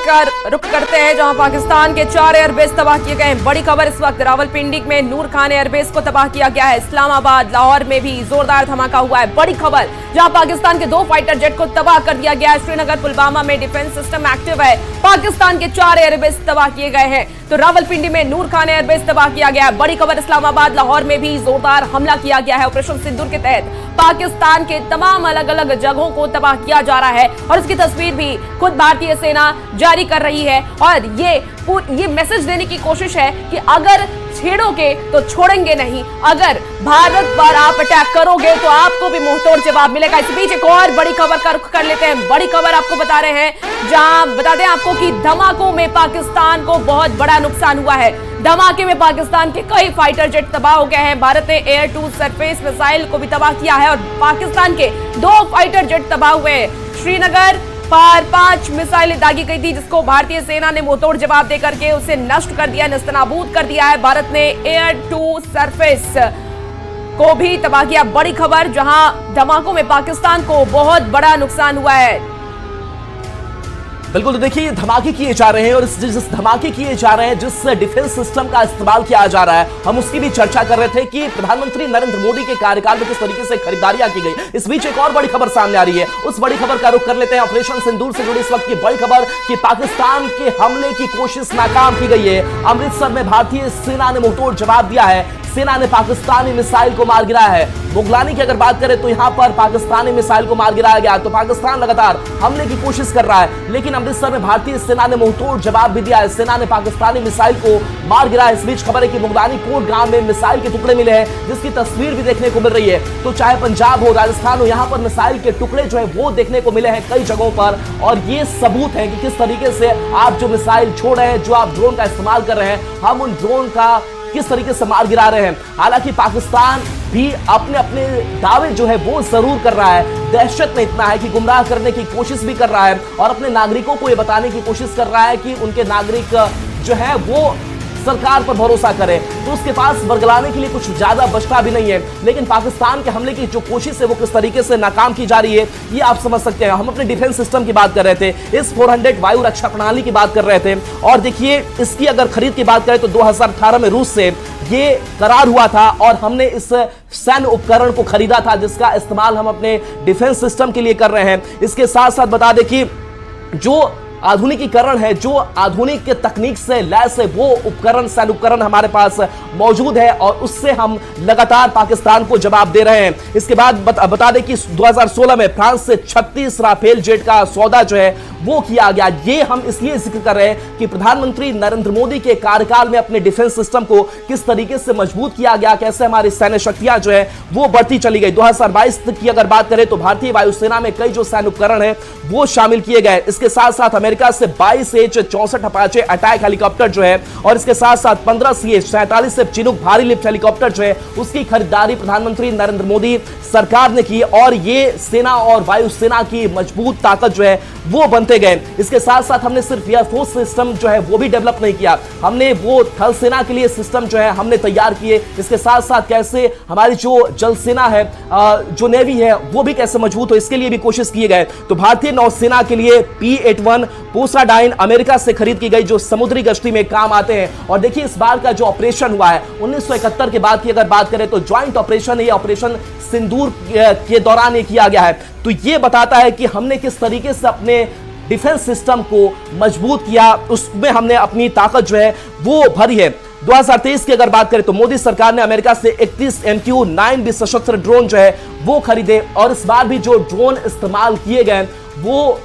रुक करते हैं जहां पाकिस्तान के 4 एयरबेस तबाह किए गए हैं। बड़ी खबर इस वक्त रावलपिंडी में नूर खान एयरबेस को तबाह किया गया है। इस्लामाबाद, लाहौर में भी जोरदार धमाका हुआ है। बड़ी खबर जहां पाकिस्तान के 2 फाइटर जेट को तबाह कर दिया गया है। श्रीनगर, पुलवामा में डिफेंस सिस्टम एक्टिव है। पाकिस्तान के 4 एयरबेस तबाह किए गए हैं। तो रावलपिंडी में नूर खान एयरबेस तबाह किया गया है। बड़ी खबर इस्लामाबाद, लाहौर में भी जोरदार हमला किया गया है। ऑपरेशन सिंदूर के तहत पाकिस्तान के तमाम अलग अलग जगहों को तबाह किया जा रहा है और उसकी तस्वीर भी खुद भारतीय सेना जारी कर रही है। और ये मैसेज देने की कोशिश है कि अगर छेड़ोगे तो छोड़ेंगे नहीं, अगर भारत पर आप अटैक करोगे तो आपको भी मुंहतोड़ जवाब मिलेगा। इस बीच एक और बड़ी खबर का रुख कर लेते हैं। बड़ी खबर आपको बता रहे हैं, जहां बता दें आपको कि धमाकों में पाकिस्तान को बहुत बड़ा नुकसान हुआ है। धमाके में पाकिस्तान के कई फाइटर जेट तबाह हो गए हैं। भारत ने एयर टू सरफेस मिसाइल को भी तबाह किया है और पाकिस्तान के 2 फाइटर जेट तबाह हुए हैं। श्रीनगर पर 5 मिसाइलें दागी गई थी, जिसको भारतीय सेना ने मुंहतोड़ जवाब देकर के उसे नष्ट कर दिया, नेस्तनाबूद कर दिया है। भारत ने एयर टू सरफेस को भी तबाह किया। बड़ी खबर जहां धमाकों में पाकिस्तान को बहुत बड़ा नुकसान हुआ है। बिल्कुल, तो देखिए धमाके किए जा रहे हैं और जिस धमाके किए जा रहे हैं, जिस डिफेंस सिस्टम का इस्तेमाल किया जा रहा है, हम उसकी भी चर्चा कर रहे थे कि प्रधानमंत्री नरेंद्र मोदी के कार्यकाल में किस तरीके से खरीदारियां की गई। इस बीच एक और बड़ी खबर सामने आ रही है, उस बड़ी खबर का रुख कर लेते हैं। ऑपरेशन सिंदूर से जुड़ी इस वक्त की बड़ी खबर कि पाकिस्तान के हमले की कोशिश नाकाम की गई है। अमृतसर में भारतीय सेना ने मुंहतोड़ जवाब दिया है। सेना ने पाकिस्तानी मिसाइल को मार गिराया है। मुगलानी की अगर बात करें तो यहां पर पाकिस्तानी मिसाइल को मार गिराया गया। तो पाकिस्तान लगातार हमले की कोशिश कर रहा है, लेकिन अमृतसर में भारतीय सेना ने मुंहतोड़ जवाब भी दिया है। सेना ने पाकिस्तानी मिसाइल को मार गिराया। इस बीच खबर है कि मुगलानी कोट गांव में मिसाइल के टुकड़े मिले हैं, जिसकी तस्वीर भी देखने को मिल रही है। तो चाहे पंजाब हो, राजस्थान हो, यहां पर मिसाइल के टुकड़े जो है वो देखने को मिले हैं कई जगहों पर। और ये सबूत है कि किस तरीके से आप जो मिसाइल छोड़ रहे हैं, जो आप ड्रोन का इस्तेमाल कर रहे हैं, हम उन ड्रोन का किस तरीके से मार गिरा रहे हैं। हालांकि पाकिस्तान भी अपने अपने दावे जो है वो जरूर कर रहा है। दहशत में इतना है कि गुमराह करने की कोशिश भी कर रहा है और अपने नागरिकों को ये बताने की कोशिश कर रहा है कि उनके नागरिक जो है वो सरकार पर भरोसा करें। तो उसके पास बरगलाने के लिए कुछ ज्यादा बचता भी नहीं है। लेकिन पाकिस्तान के हमले की जो कोशिश है वो किस तरीके से नाकाम की जा रही है, ये आप समझ सकते हैं। हम अपने डिफेंस सिस्टम की बात कर रहे थे, इस 400 वायु रक्षा प्रणाली की बात कर रहे थे। और देखिए इसकी अगर खरीद की बात करें तो 2018 में रूस से ये करार हुआ था और हमने इस सैन्य उपकरण को खरीदा था, जिसका इस्तेमाल हम अपने डिफेंस सिस्टम के लिए कर रहे हैं। इसके साथ साथ बता दें कि जो आधुनिकीकरण है, जो आधुनिक तकनीक से लैस है, वो उपकरण, सैन्य उपकरण हमारे पास मौजूद है और उससे हम लगातार पाकिस्तान को जवाब दे रहे हैं। इसके बाद बता दें कि 2016 में फ्रांस से 36 राफेल जेट का सौदा जो है वो किया गया। ये हम इसलिए जिक्र कर रहे हैं कि प्रधानमंत्री नरेंद्र मोदी के कार्यकाल में अपने डिफेंस सिस्टम को किस तरीके से मजबूत किया गया, कैसे हमारी सैन्य शक्तियां जो है वो बढ़ती चली गई। 2022 की अगर बात करें तो भारतीय वायुसेना में कई जो सैन्य उपकरण है वो शामिल किए गए। इसके साथ साथ अमेरिका से 22 H-64 अपाचे अटैक हेलीकॉप्टर जो है और इसके साथ साथ 15 CH-47 से चिनूक भारी लिफ्ट हेलीकॉप्टर जो है उसकी खरीदारी प्रधानमंत्री नरेंद्र मोदी सरकार ने की और ये सेना और वायुसेना की मजबूत ताकत जो है वो बनते गए। इसके साथ साथ हमने सिर्फ एयरफोर्स सिस्टम जो है वो भी डेवलप नहीं किया, हमने वो थल सेना के लिए सिस्टम जो है हमने तैयार किए। इसके साथ साथ कैसे हमारी जो जल सेना है, जो नेवी है, वो भी कैसे मजबूत हो, इसके लिए भी कोशिश किए गए। तो भारतीय नौसेना के लिए P-81 पोसाडाइन अमेरिका से खरीद की गई, जो समुद्री गश्ती में काम आते हैं। और देखिए इस बार का जो ऑपरेशन हुआ है 1971 के बाद की अगर बात करें तो ज्वाइंट ऑपरेशन, ये ऑपरेशन सिंदूर के दौरान ये किया गया है। तो ये बताता है कि हमने किस तरीके से अपने डिफेंस सिस्टम को मजबूत किया, उसमें हमने अपनी ताकत जो है वो भरी है। 2023 की अगर बात करें तो मोदी सरकार ने अमेरिका से 31 MQ-9 सशस्त्र ड्रोन जो है वो खरीदे और इस बार भी जो ड्रोन इस्तेमाल किए गए वो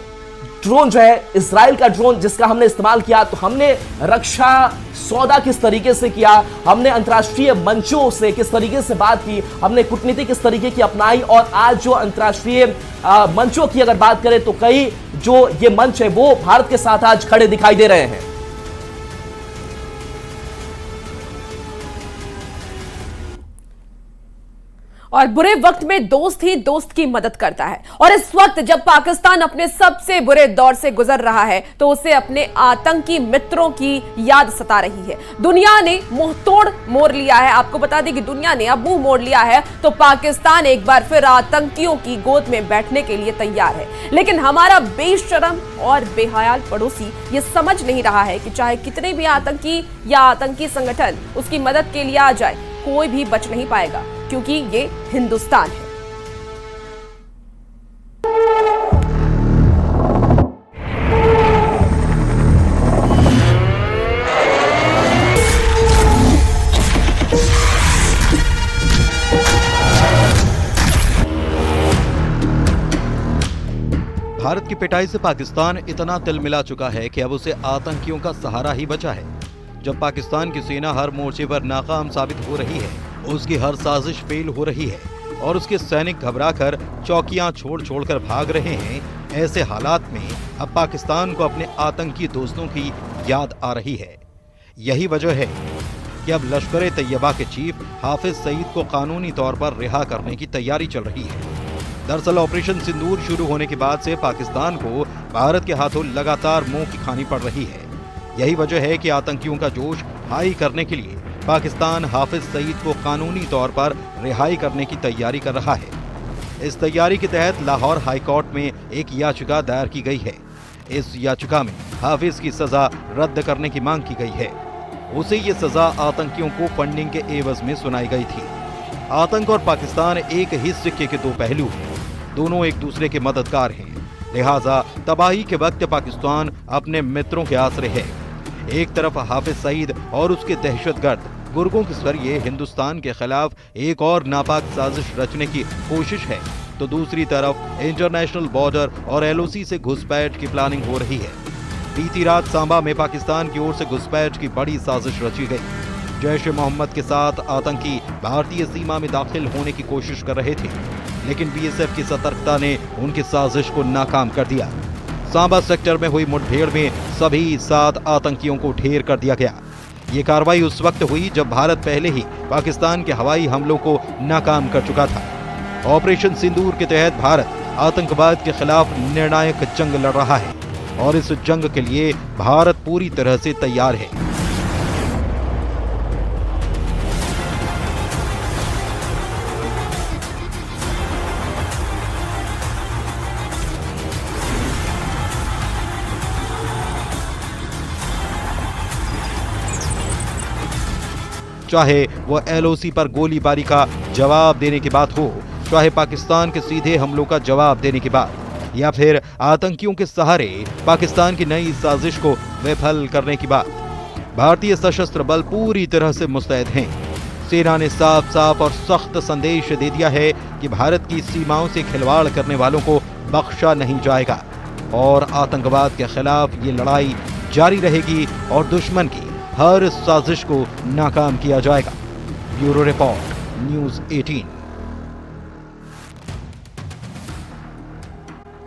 ड्रोन जो है इजराइल का ड्रोन जिसका हमने इस्तेमाल किया। तो हमने रक्षा सौदा किस तरीके से किया, हमने अंतर्राष्ट्रीय मंचों से किस तरीके से बात की, हमने कूटनीति किस तरीके की अपनाई और आज जो अंतर्राष्ट्रीय मंचों की अगर बात करें तो कई जो ये मंच है वो भारत के साथ आज खड़े दिखाई दे रहे हैं। और बुरे वक्त में दोस्त ही दोस्त की मदद करता है। और इस वक्त जब पाकिस्तान अपने सबसे बुरे दौर से गुजर रहा है तो उसे अपने आतंकी मित्रों की याद सता रही है। दुनिया ने मुंह तोड़ मोड़ लिया है। आपको बता दें कि दुनिया ने अब मुंह मोड़ लिया है तो पाकिस्तान एक बार फिर आतंकियों की गोद में बैठने के लिए तैयार है। लेकिन हमारा बेशरम और बेहयाल पड़ोसी ये समझ नहीं रहा है कि चाहे कितने भी आतंकी या आतंकी संगठन उसकी मदद के लिए आ जाए, कोई भी बच नहीं पाएगा, क्योंकि ये हिंदुस्तान है। भारत की पिटाई से पाकिस्तान इतना तिलमिला चुका है कि अब उसे आतंकियों का सहारा ही बचा है। जब पाकिस्तान की सेना हर मोर्चे पर नाकाम साबित हो रही है, उसकी हर साजिश फेल हो रही है और उसके सैनिक घबराकर चौकियां छोड़ छोड़कर भाग रहे हैं, ऐसे हालात में अब पाकिस्तान को अपने आतंकी दोस्तों की याद आ रही है। यही वजह है कि अब लश्कर-ए-तैयबा के चीफ हाफिज सईद को कानूनी तौर पर रिहा करने की तैयारी चल रही है। दरअसल ऑपरेशन सिंदूर शुरू होने के बाद से पाकिस्तान को भारत के हाथों लगातार मुंह की खानी पड़ रही है। यही वजह है कि आतंकियों का जोश हाई करने के लिए पाकिस्तान हाफिज सईद को कानूनी तौर पर रिहाई करने की तैयारी कर रहा है। इस तैयारी के तहत लाहौर हाई कोर्ट में एक याचिका दायर की गई है। इस याचिका में हाफिज की सजा रद्द करने की मांग की गई है। उसे ये सजा आतंकियों को फंडिंग के एवज में सुनाई गई थी। आतंक और पाकिस्तान एक ही सिक्के के दो पहलू हैं, दोनों एक दूसरे के मददगार हैं। लिहाजा तबाही के वक्त पाकिस्तान अपने मित्रों के आसरे है। एक तरफ हाफिज सईद और उसके दहशतगर्द गुर्गों के जरिए हिंदुस्तान के खिलाफ एक और नापाक साजिश रचने की कोशिश है, तो दूसरी तरफ इंटरनेशनल बॉर्डर और LOC से घुसपैठ की प्लानिंग हो रही है। बीती रात सांबा में पाकिस्तान की ओर से घुसपैठ की बड़ी साजिश रची गई। जैश-ए-मोहम्मद के साथ आतंकी भारतीय सीमा में दाखिल होने की कोशिश कर रहे थे, लेकिन BSF की सतर्कता ने उनकी साजिश को नाकाम कर दिया। सांबा सेक्टर में हुई मुठभेड़ में सभी 7 आतंकियों को ढेर कर दिया गया। ये कार्रवाई उस वक्त हुई जब भारत पहले ही पाकिस्तान के हवाई हमलों को नाकाम कर चुका था। ऑपरेशन सिंदूर के तहत भारत आतंकवाद के खिलाफ निर्णायक जंग लड़ रहा है और इस जंग के लिए भारत पूरी तरह से तैयार है। चाहे वह LOC पर गोलीबारी का जवाब देने की बात हो, चाहे पाकिस्तान के सीधे हमलों का जवाब देने की बात, या फिर आतंकियों के सहारे पाकिस्तान की नई साजिश को विफल करने की बात, भारतीय सशस्त्र बल पूरी तरह से मुस्तैद हैं। सेना ने साफ साफ और सख्त संदेश दे दिया है कि भारत की सीमाओं से खिलवाड़ करने वालों को बख्शा नहीं जाएगा और आतंकवाद के खिलाफ ये लड़ाई जारी रहेगी और दुश्मन की हर साजिश को नाकाम किया जाएगा। Bureau report, news 18।